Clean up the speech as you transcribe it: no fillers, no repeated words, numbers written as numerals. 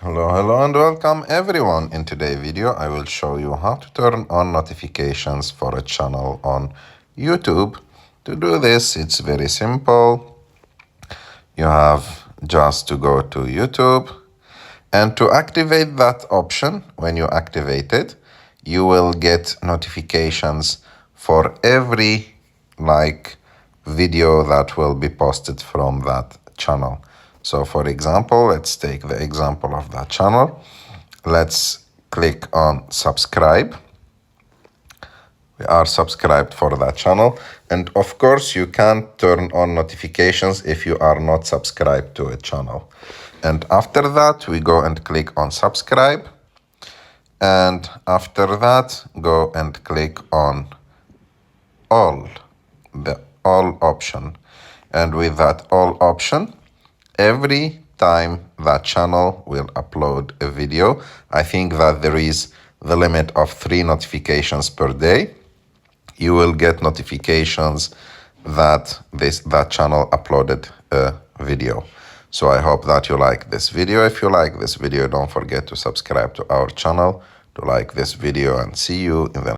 Hello and welcome everyone. In today's video I will show you how to turn on notifications for a channel on YouTube. To do this it's very simple. You have just to go to YouTube and to activate that option. When you activate it, you will get notifications for every video that will be posted from that channel. So for example, let's take the example of that channel. Let's click on subscribe. We are subscribed for that channel. And of course, you can't turn on notifications if you are not subscribed to a channel. And after that, we go and click on subscribe. And after that, go and click on the all option. And with that all option, every time that channel will upload a video, I think that there is the limit of 3 notifications per day. You will get notifications that that channel uploaded a video. So I hope that you like this video. If you like this video, don't forget to subscribe to our channel, to like this video, and see you in the